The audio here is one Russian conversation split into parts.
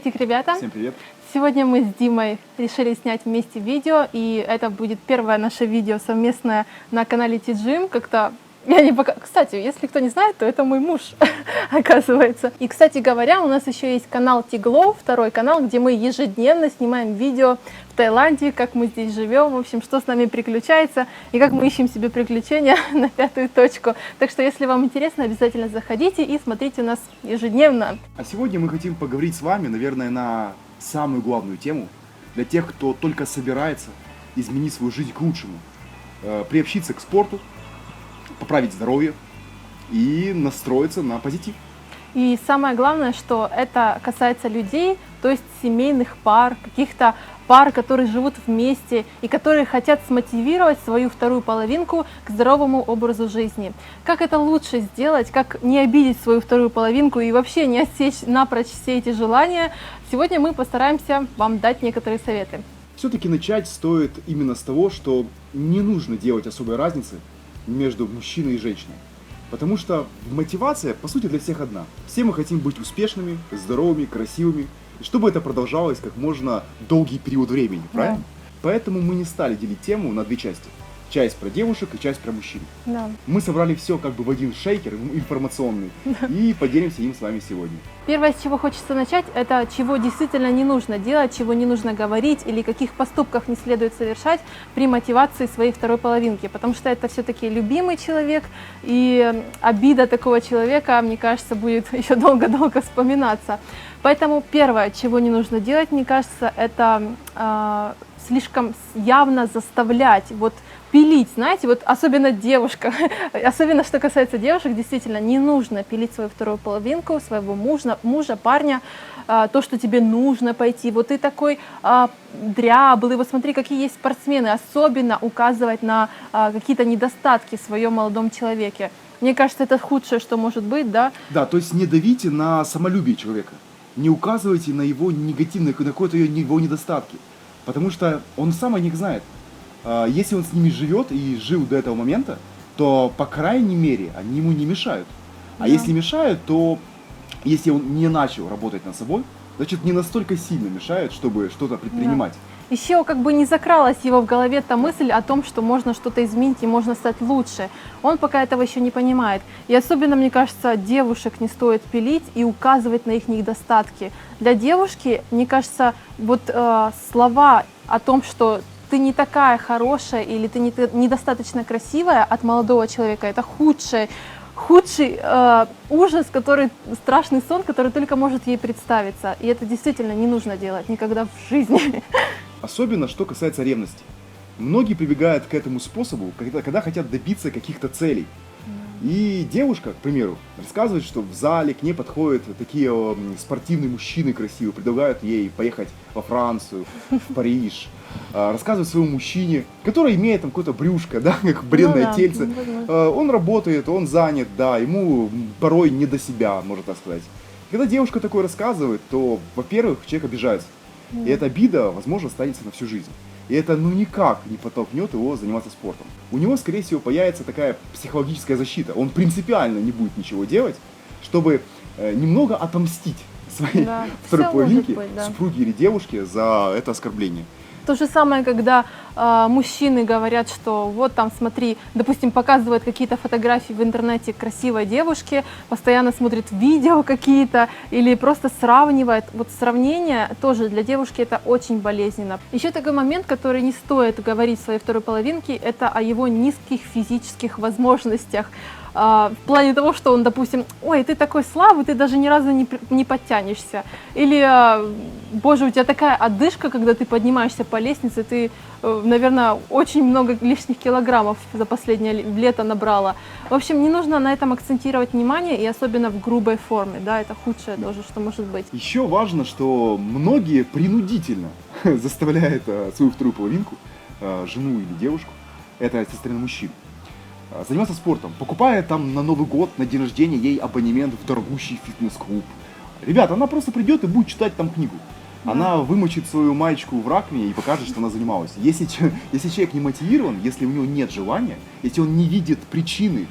Приветик, ребята! Всем привет! Сегодня мы с Димой решили снять вместе видео, и это будет первое наше видео совместное на канале T-Gym. Как-то я не пока... Кстати, если кто не знает, то это мой муж, оказывается. И, кстати говоря, у нас еще есть канал T-Glow, второй канал, где мы ежедневно снимаем видео в Таиланде, как мы здесь живем, в общем, что с нами приключается и как мы ищем себе приключения на пятую точку. Так что, если вам интересно, обязательно заходите и смотрите нас ежедневно. А сегодня мы хотим поговорить с вами, наверное, на самую главную тему для тех, кто только собирается изменить свою жизнь к лучшему, приобщиться к спорту, поправить здоровье и настроиться на позитив. И самое главное, что это касается людей, то есть семейных пар, каких-то пар, которые живут вместе и которые хотят смотивировать свою вторую половинку к здоровому образу жизни. Как это лучше сделать, как не обидеть свою вторую половинку и вообще не отсечь напрочь все эти желания, сегодня мы постараемся вам дать некоторые советы. Все-таки начать стоит именно с того, что не нужно делать особой разницы между мужчиной и женщиной. Потому что мотивация, по сути, для всех одна. Все мы хотим быть успешными, здоровыми, красивыми, и чтобы это продолжалось как можно долгий период времени, правильно? Да. Поэтому мы не стали делить тему на две части. Часть про девушек и часть про мужчин. Да. Мы собрали все как бы в один шейкер информационный и поделимся им с вами сегодня. Первое, с чего хочется начать, это чего действительно не нужно делать, чего не нужно говорить или каких поступков не следует совершать при мотивации своей второй половинки. Потому что это все-таки любимый человек, и обида такого человека, мне кажется, будет еще долго-долго вспоминаться. Поэтому первое, чего не нужно делать, мне кажется, это слишком явно заставлять, пилить, знаете, особенно девушка, особенно что касается девушек, действительно не нужно пилить свою вторую половинку, своего мужа, парня, то, что тебе нужно пойти, ты такой дряблый, смотри, какие есть спортсмены, особенно указывать на какие-то недостатки в своем молодом человеке. Мне кажется, это худшее, что может быть, да? Да, то есть не давите на самолюбие человека, не указывайте на его негативные, на какие-то его недостатки, потому что он сам о них знает. Если он с ними живет и жил до этого момента, то, по крайней мере, они ему не мешают. А если мешают, то если он не начал работать над собой, значит, не настолько сильно мешают, чтобы что-то предпринимать. Да. Еще не закралась его в голове та мысль о том, что можно что-то изменить и можно стать лучше. Он пока этого еще не понимает. И особенно, мне кажется, девушек не стоит пилить и указывать на их недостатки. Для девушки, мне кажется, слова о том, что ты не такая хорошая или ты недостаточно красивая от молодого человека, это худший ужас, страшный сон, который только может ей представиться. И это действительно не нужно делать никогда в жизни. Особенно, что касается ревности. Многие прибегают к этому способу, когда хотят добиться каких-то целей. И девушка, к примеру, рассказывает, что в зале к ней подходят такие спортивные мужчины красивые, предлагают ей поехать во Францию, в Париж. Рассказывает своему мужчине, который имеет там какое-то брюшко, да, как бренное тельце. Он работает, он занят, да, ему порой не до себя, можно так сказать. Когда девушка такое рассказывает, то, во-первых, человек обижается. И эта обида, возможно, останется на всю жизнь. И это никак не подтолкнет его заниматься спортом. У него, скорее всего, появится такая психологическая защита. Он принципиально не будет ничего делать, чтобы немного отомстить своей второй половинке, супруге или девушке за это оскорбление. То же самое, когда мужчины говорят, что смотри, допустим, показывают какие-то фотографии в интернете красивой девушки, постоянно смотрят видео какие-то или просто сравнивают. Сравнение тоже для девушки это очень болезненно. Еще такой момент, который не стоит говорить своей второй половинке, это о его низких физических возможностях. В плане того, что он, допустим, ой, ты такой слабый, ты даже ни разу не подтянешься. Или, боже, у тебя такая одышка, когда ты поднимаешься по лестнице, ты, наверное, очень много лишних килограммов за последнее лето набрала. В общем, не нужно на этом акцентировать внимание, и особенно в грубой форме, да, это худшее тоже, что может быть. Еще важно, что многие принудительно заставляют свою вторую половинку, жену или девушку, это со стороны мужчин, заниматься спортом, покупая там на Новый год, на день рождения ей абонемент в дорогущий фитнес-клуб. Ребята, она просто придет и будет читать там книгу. Она вымочит свою маечку в раковине и покажет, что она занималась. Если человек не мотивирован, если у него нет желания, если он не видит причины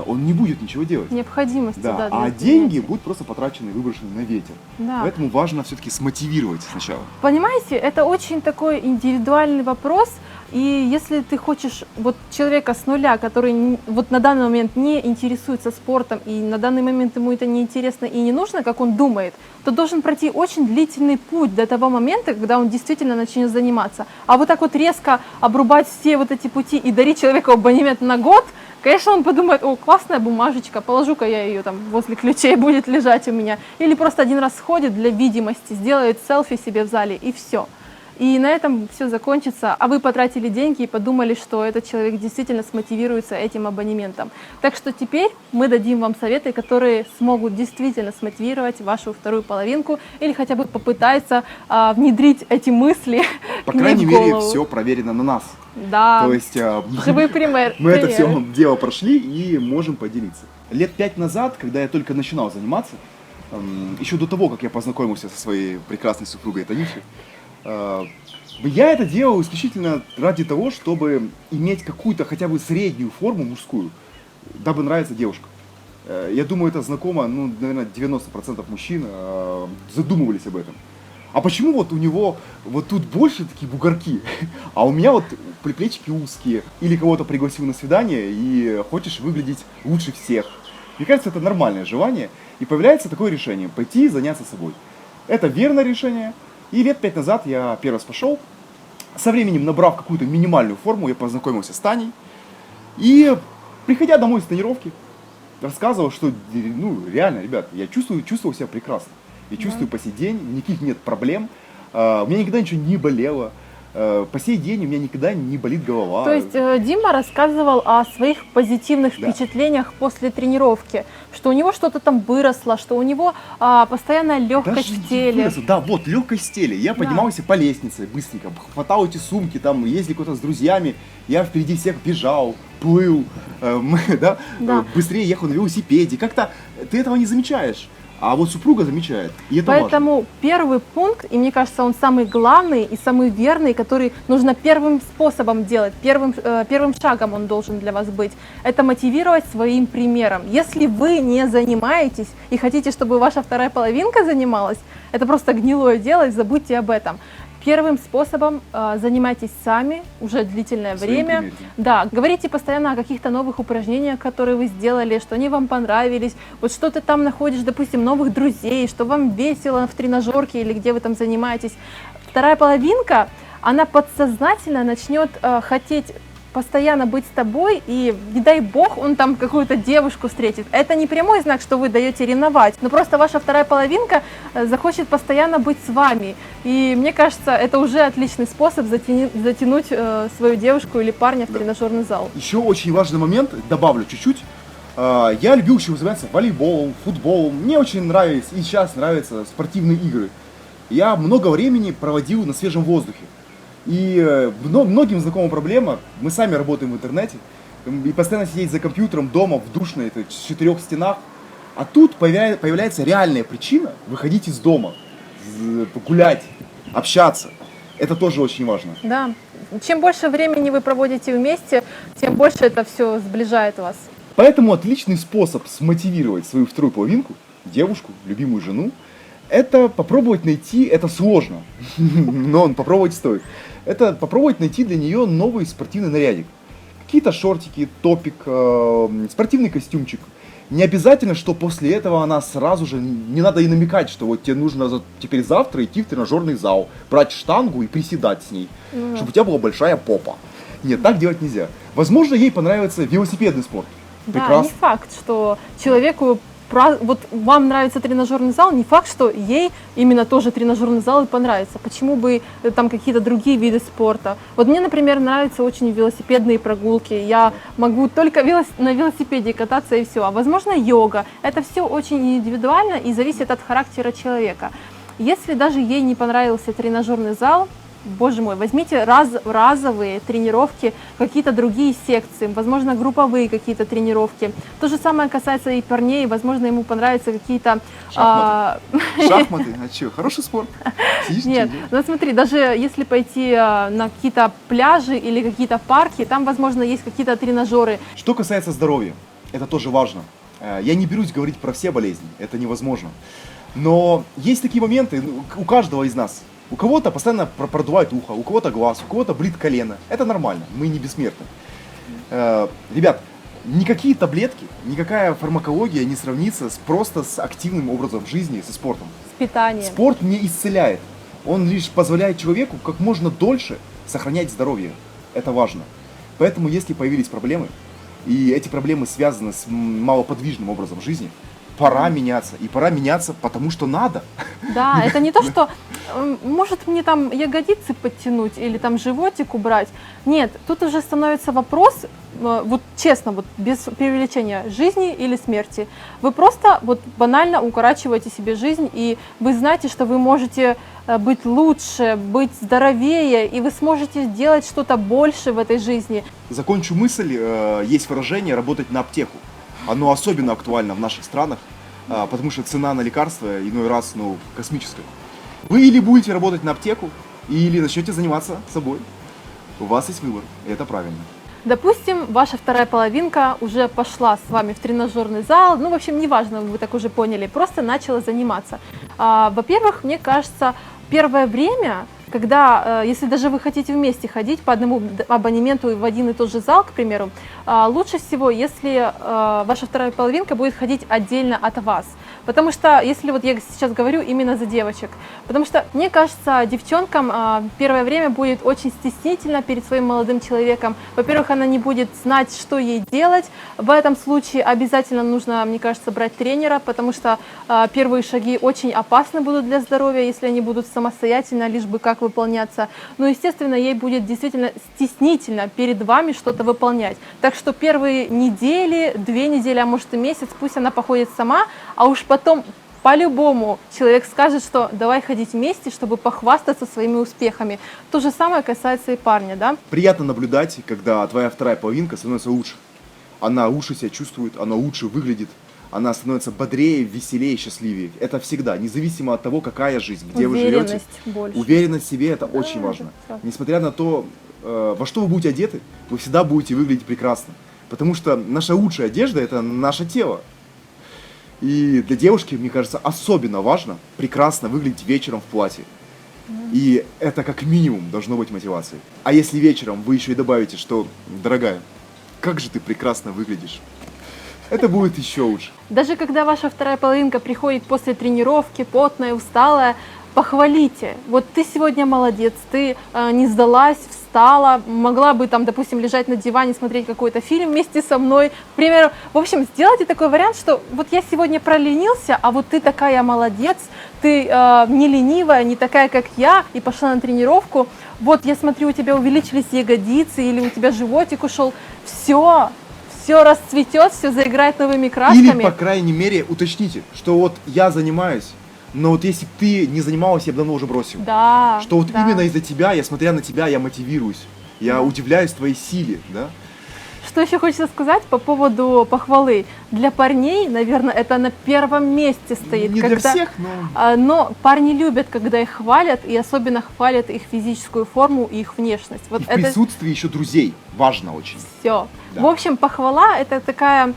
он не будет ничего делать. Необходимости, Да, да, а для деньги занятий. будут просто потрачены и выброшены на ветер. Да. Поэтому важно все-таки смотивировать сначала. Понимаете, это очень такой индивидуальный вопрос, и если ты хочешь вот человека с нуля, который вот на данный момент не интересуется спортом, и на данный момент ему это не интересно и не нужно, как он думает, то должен пройти очень длительный путь до того момента, когда он действительно начнет заниматься. А вот так вот резко обрубать все вот эти пути и дарить человеку абонемент на год, конечно, он подумает: о, классная бумажечка, положу-ка я ее там возле ключей, будет лежать у меня. Или просто один раз сходит для видимости, сделает селфи себе в зале и все. И на этом все закончится, а вы потратили деньги и подумали, что этот человек действительно смотивируется этим абонементом. Так что теперь мы дадим вам советы, которые смогут действительно смотивировать вашу вторую половинку или хотя бы попытаться внедрить эти мысли По к ней крайней в мере, голову. все проверено на нас. Да, То есть живой пример. мы это все примеры. дело прошли и можем поделиться. Лет 5 назад, когда я только начинал заниматься, еще до того, как я познакомился со своей прекрасной супругой Танюшей, я это делал исключительно ради того, чтобы иметь какую-то хотя бы среднюю форму мужскую, дабы нравиться девушкам. Я думаю, это знакомо, ну, наверное, 90% мужчин задумывались об этом. А почему вот у него вот тут больше такие бугорки, а у меня вот плечики узкие? Или кого-то пригласил на свидание и хочешь выглядеть лучше всех? Мне кажется, это нормальное желание, и появляется такое решение – пойти и заняться собой. Это верное решение. И лет 5 назад я первый раз пошел, со временем набрав какую-то минимальную форму, я познакомился с Таней. И, приходя домой с тренировки, рассказывал, что, ну, реально, ребят, я чувствовал себя прекрасно. Я чувствую по сей день, никаких нет проблем, у меня никогда ничего не болело. По сей день у меня никогда не болит голова. То есть Дима рассказывал о своих позитивных впечатлениях после тренировки, что у него что-то там выросло, что у него постоянная легкость Даже в теле. выросло. Да, вот, легкость в теле. Я поднимался по лестнице быстренько, хватал эти сумки, там, ездили куда-то с друзьями, я впереди всех бежал, плыл, быстрее ехал на велосипеде. Как-то ты этого не замечаешь. А вот супруга замечает, и это Поэтому важно. первый пункт, и мне кажется, он самый главный и самый верный, который нужно первым способом делать, первым шагом он должен для вас быть, это мотивировать своим примером. Если вы не занимаетесь и хотите, чтобы ваша вторая половинка занималась, это просто гнилое дело, и забудьте об этом. Первым способом занимайтесь сами уже длительное Своим время. примером. Да, говорите постоянно о каких-то новых упражнениях, которые вы сделали, что они вам понравились. Вот что ты там находишь, допустим, новых друзей, что вам весело в тренажерке или где вы там занимаетесь. Вторая половинка, она подсознательно начнет хотеть постоянно быть с тобой, и не дай бог он там какую-то девушку встретит. Это не прямой знак, что вы даете ревновать, но просто ваша вторая половинка захочет постоянно быть с вами. И мне кажется, это уже отличный способ затянуть свою девушку или парня в тренажерный зал. Еще очень важный момент, добавлю чуть-чуть. Я любил еще заниматься волейболом, футболом. Мне очень нравились и сейчас нравятся спортивные игры. Я много времени проводил на свежем воздухе. И многим знакома проблема, мы сами работаем в интернете, и постоянно сидеть за компьютером дома в душной, в 4 стенах. А тут появляется реальная причина выходить из дома, гулять, общаться. Это тоже очень важно. Да, чем больше времени вы проводите вместе, тем больше это все сближает вас. Поэтому отличный способ смотивировать свою вторую половинку, девушку, любимую жену, это попробовать найти, это сложно, но попробовать стоит. Это попробовать найти для нее новый спортивный нарядик. Какие-то шортики, топик, спортивный костюмчик. Не обязательно, что после этого она сразу же, не надо ей намекать, что вот тебе нужно теперь завтра идти в тренажерный зал, брать штангу и приседать с ней, чтобы у тебя была большая попа. Нет, так делать нельзя. Возможно, ей понравится велосипедный спорт. Да, Прекрасно. не факт, что человеку, вот вам нравится тренажерный зал, не факт, что ей именно тоже тренажерный зал и понравится. Почему бы там какие-то другие виды спорта? Вот мне, например, нравятся очень велосипедные прогулки. Я могу только на велосипеде кататься и все. А возможно, йога. Это все очень индивидуально и зависит от характера человека. Если даже ей не понравился тренажерный зал, боже мой, возьмите разовые тренировки, какие-то другие секции, возможно, групповые какие-то тренировки. То же самое касается и парней, возможно, ему понравятся какие-то... Шахматы, а что, хороший спорт. Сидишь, Нет, ну смотри, даже если пойти на какие-то пляжи или какие-то парки, там, возможно, есть какие-то тренажеры. Что касается здоровья, это тоже важно. Я не берусь говорить про все болезни, это невозможно. Но есть такие моменты у каждого из нас. У кого-то постоянно продувает ухо, у кого-то глаз, у кого-то болит колено. Это нормально, мы не бессмертны. Ребят, никакие таблетки, никакая фармакология не сравнится просто с активным образом жизни, со спортом. С питанием. Спорт не исцеляет, он лишь позволяет человеку как можно дольше сохранять здоровье. Это важно. Поэтому, если появились проблемы, и эти проблемы связаны с малоподвижным образом жизни, пора меняться. И пора меняться, потому что надо. Да, это не то, что может мне там ягодицы подтянуть или там животик убрать. Нет, тут уже становится вопрос, вот честно, вот без преувеличения, жизни или смерти. Вы просто вот банально укорачиваете себе жизнь, и вы знаете, что вы можете быть лучше, быть здоровее, и вы сможете сделать что-то больше в этой жизни. Закончу мысль, есть выражение «работать на аптеку». Оно особенно актуально в наших странах, потому что цена на лекарства иной раз космическая. Вы или будете работать на аптеку, или начнете заниматься собой. У вас есть выбор, и это правильно. Допустим, ваша вторая половинка уже пошла с вами в тренажерный зал, в общем, неважно, вы так уже поняли, просто начала заниматься. Во-первых, мне кажется, первое время, когда, если даже вы хотите вместе ходить по одному абонементу в один и тот же зал, к примеру, лучше всего, если ваша вторая половинка будет ходить отдельно от вас. Потому что, если вот я сейчас говорю именно за девочек, потому что, мне кажется, девчонкам первое время будет очень стеснительно перед своим молодым человеком. Во-первых, она не будет знать, что ей делать. В этом случае обязательно нужно, мне кажется, брать тренера, потому что первые шаги очень опасны будут для здоровья, если они будут самостоятельно, лишь бы как выполняться. Но, естественно, ей будет действительно стеснительно перед вами что-то выполнять. Так что первые недели, 2 недели, а может и месяц, пусть она походит сама, а уж потом по-любому человек скажет, что давай ходить вместе, чтобы похвастаться своими успехами. То же самое касается и парня, да? Приятно наблюдать, когда твоя вторая половинка становится лучше. Она лучше себя чувствует, она лучше выглядит, она становится бодрее, веселее, счастливее. Это всегда, независимо от того, какая жизнь, где вы живете. Больше. Уверенность в себе – это очень важно. Несмотря на то, во что вы будете одеты, вы всегда будете выглядеть прекрасно. Потому что наша лучшая одежда – это наше тело. И для девушки, мне кажется, особенно важно прекрасно выглядеть вечером в платье. И это как минимум должно быть мотивацией. А если вечером вы еще и добавите, что, дорогая, как же ты прекрасно выглядишь, это будет еще лучше. Даже когда ваша вторая половинка приходит после тренировки, потная, усталая, похвалите. Вот ты сегодня молодец, ты не сдалась, встала, могла бы там, допустим, лежать на диване, смотреть какой-то фильм вместе со мной. К примеру, в общем, сделайте такой вариант, что вот я сегодня проленился, а вот ты такая молодец, ты не ленивая, не такая, как я, и пошла на тренировку. Вот я смотрю, у тебя увеличились ягодицы или у тебя животик ушел. Все расцветет, все заиграет новыми красками. Или, по крайней мере, уточните, что вот я занимаюсь, но вот если бы ты не занималась, я бы давно уже бросил. Да. Что вот да. именно из-за тебя, я смотря на тебя, я мотивируюсь. Я удивляюсь твоей силе, да? Что еще хочется сказать по поводу похвалы? Для парней, наверное, это на первом месте стоит. Не когда... для всех, но... Но парни любят, когда их хвалят, и особенно хвалят их физическую форму и их внешность. Вот И в это присутствии еще друзей. Важно очень. все. Да. В общем, похвала – это такая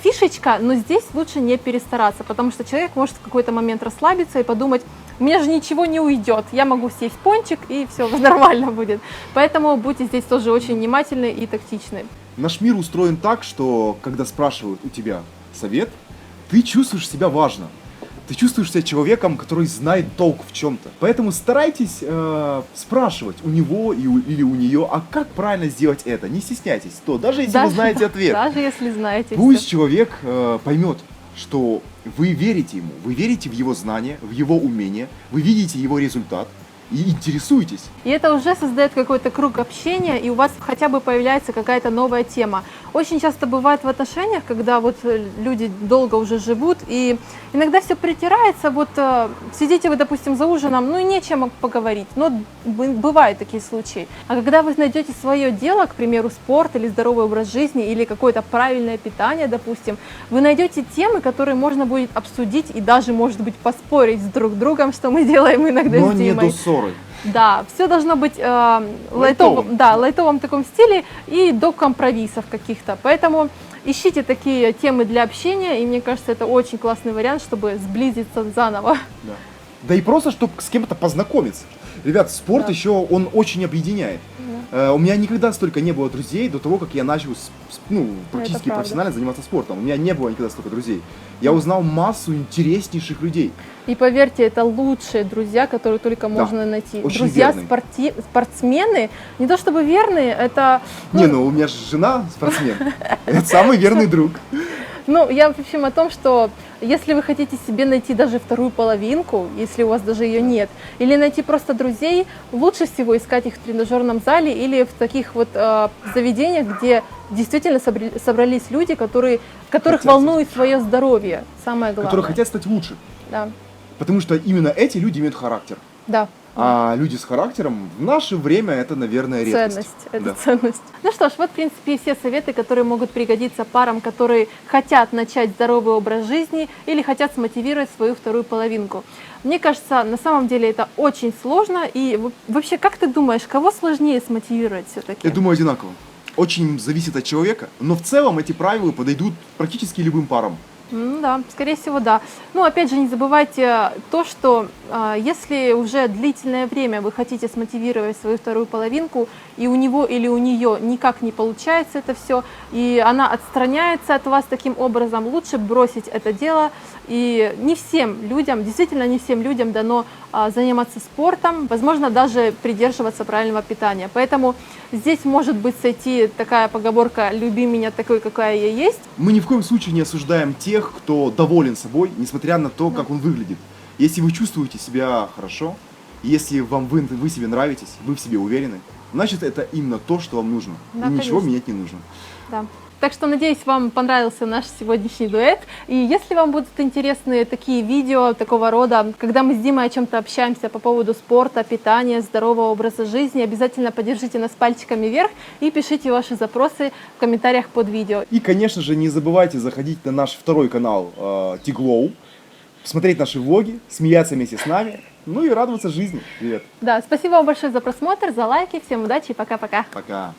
фишечка, но здесь лучше не перестараться, потому что человек может в какой-то момент расслабиться и подумать, у меня же ничего не уйдет, я могу съесть пончик, и все нормально будет. Поэтому будьте здесь тоже очень внимательны и тактичны. Наш мир устроен так, что когда спрашивают у тебя совет, ты чувствуешь себя важно. Ты чувствуешь себя человеком, который знает толк в чем-то. Поэтому старайтесь спрашивать у него или у нее, а как правильно сделать это. Не стесняйтесь, даже если вы знаете ответ. Даже если знаете. Пусть человек поймет, что вы верите ему, вы верите в его знания, в его умения, вы видите его результат и интересуетесь. И это уже создает какой-то круг общения, и у вас хотя бы появляется какая-то новая тема. Очень часто бывает в отношениях, когда вот люди долго уже живут, и иногда все притирается, вот сидите вы, допустим, за ужином, ну и нечем поговорить, но бывают такие случаи. А когда вы найдете свое дело, к примеру, спорт или здоровый образ жизни, или какое-то правильное питание, допустим, вы найдете темы, которые можно будет обсудить и даже, может быть, поспорить с друг другом, что мы делаем иногда Но с не Димой. до ссоры. Да, все должно быть Лайтовым. лайтовом таком стиле и до компромиссов каких-то. Поэтому ищите такие темы для общения, и мне кажется, это очень классный вариант, чтобы сблизиться заново. Да. Да и просто, чтобы с кем-то познакомиться. Ребят, спорт Да. еще, он очень объединяет. У меня никогда столько не было друзей до того, как я начал практически правда. профессионально заниматься спортом. У меня не было никогда столько друзей. Я узнал массу интереснейших людей. И поверьте, это лучшие друзья, которые только можно найти. очень Друзья, верные. спортсмены, не то чтобы верные, это... Не, ну у меня же жена спортсмен. Это самый верный друг. Ну, я, в общем, о том, что если вы хотите себе найти даже вторую половинку, если у вас даже ее нет, или найти просто друзей, лучше всего искать их в тренажерном зале или в таких вот заведениях, где действительно собрались люди, которых Хотят волнует свое здоровье. Самое главное. Которые хотят стать лучше. Да, Потому что именно эти люди имеют характер. да. А люди с характером в наше время это, наверное, редкость. Ценность, это Да. ценность. Ну что ж, вот, в принципе, и все советы, которые могут пригодиться парам, которые хотят начать здоровый образ жизни или хотят смотивировать свою вторую половинку. Мне кажется, на самом деле это очень сложно. И вообще, как ты думаешь, кого сложнее смотивировать все-таки? Я думаю, одинаково. Очень зависит от человека, но в целом эти правила подойдут практически любым парам. Да, скорее всего, да. Ну, опять же, не забывайте то, что если уже длительное время вы хотите смотивировать свою вторую половинку, и у него или у нее никак не получается это все, и она отстраняется от вас таким образом, лучше бросить это дело. И не всем людям, действительно не всем людям дано заниматься спортом, возможно, даже придерживаться правильного питания. Поэтому здесь может быть сойти такая поговорка «люби меня такой, какая я есть». Мы ни в коем случае не осуждаем тех, кто доволен собой, несмотря на то, как он выглядит. Если вы чувствуете себя хорошо, если вы себе нравитесь, вы в себе уверены, значит это именно то, что вам нужно. Да, И ничего конечно. менять не нужно. Да. Так что, надеюсь, вам понравился наш сегодняшний дуэт. И если вам будут интересны такие видео такого рода, когда мы с Димой о чем-то общаемся по поводу спорта, питания, здорового образа жизни, обязательно поддержите нас пальчиками вверх и пишите ваши запросы в комментариях под видео. И, конечно же, не забывайте заходить на наш второй канал T-Glow, смотреть наши влоги, смеяться вместе с нами, ну и радоваться жизни. Привет. Да, спасибо вам большое за просмотр, за лайки. Всем удачи и пока-пока. Пока.